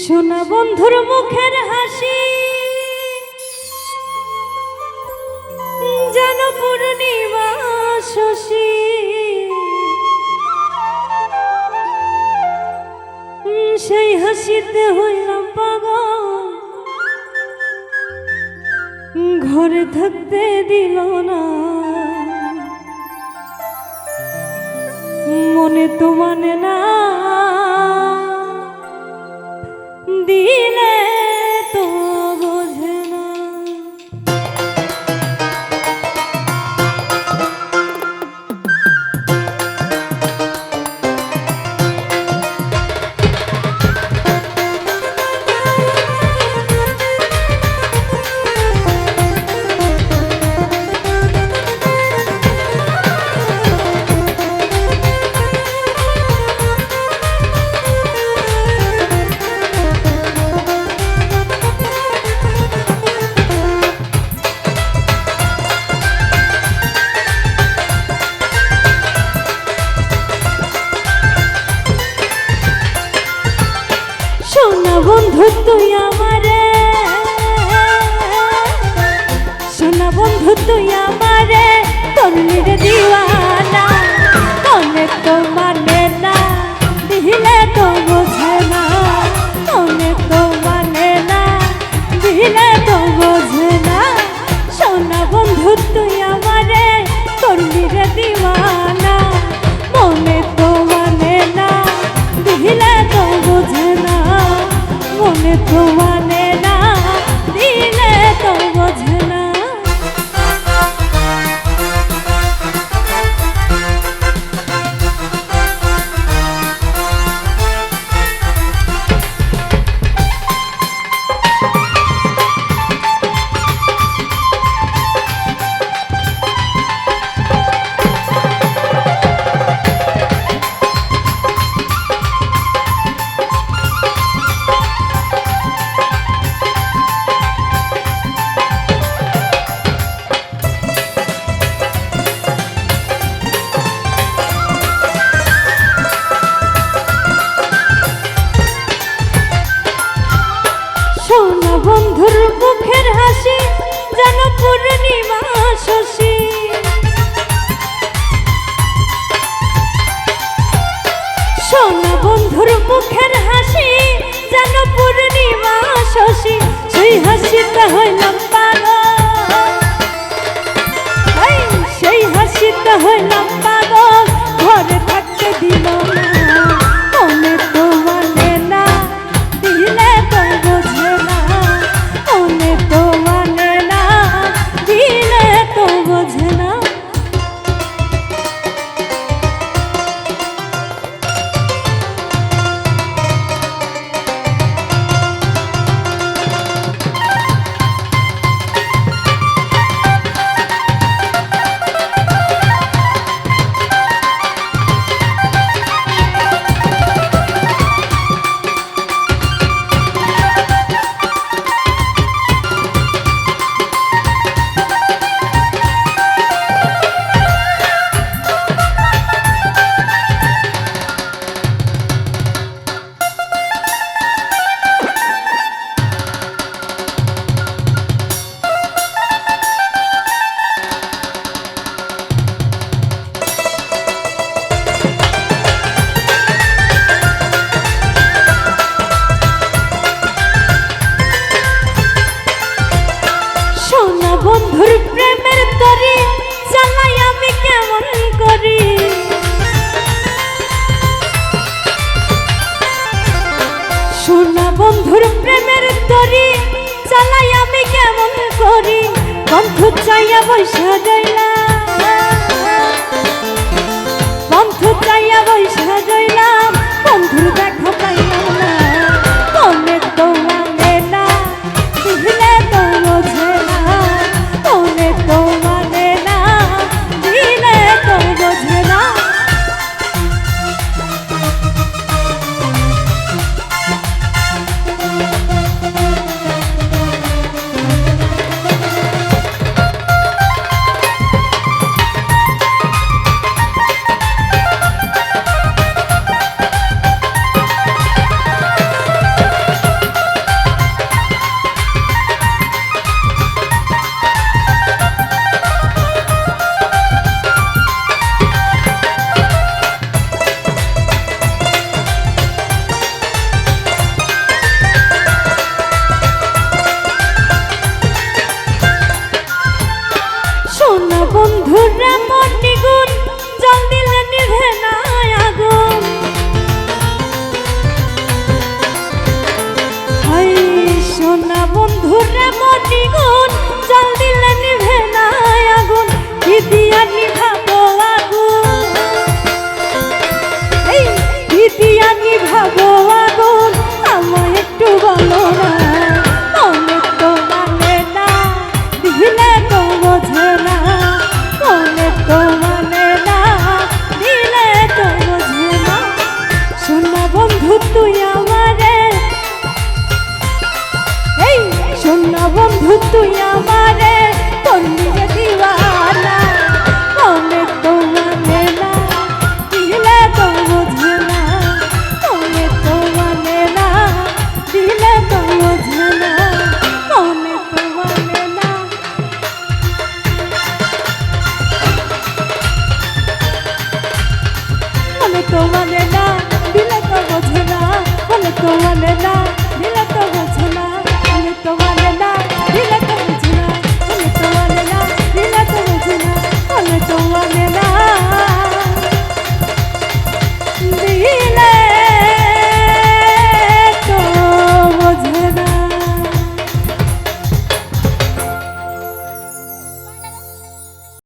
সোনা বন্ধুর মুখের হাসি যেন পূর্ণিমা শশী, সেই হাসিতে হইলাম পাগল, ঘরে থাকতে দিল না। মনে তো মানে না, দিলে তো বোঝে না। সোনা বন্ধু তুই আমারে, সোনা বন্ধু তুই আমারে করলি রে দিওয়ানা। মনে তো মানে না, দিলে তো বোঝে না। মনে তো মানে না, দিলে তো বোঝে না। সোনা বন্ধু তুই আমারে করলি রে দিওয়ানা। মনে তো মানে না, দিলে তো বোঝে না। মনে তো মানে না, দিলে তো বোঝে না। সোনা বন্ধুর মুখের হাসি যেন পূর্ণিমা শশী, সোনা বন্ধুর মুখের হাসি যেন পূর্ণিমা শশী। সেই হাসিতে হইলাম পাগল, সেই হাসিতে হইলাম পাগল, ঘরে থাকতে দিল না। মনে তো মানে না, দিলে তো বোঝে না। মনে তো মানে না, দিলে তো বোঝে না। বন্ধুর প্রেমের তরি চালাই আমি কেমন করি। সোনা বন্ধুর প্রেমের তরি চালাই আমি কেমন করি। বন্ধু চাইয়া বৈশা রইলাম, বন্ধু চাইয়া বৈশা রইলাম, বন্ধুর দেখা পাইলাম না। মনে তো মানে না, দিলে তো বোঝে না। মনে তো মানে না, দিলে তো বোঝে না। মানে না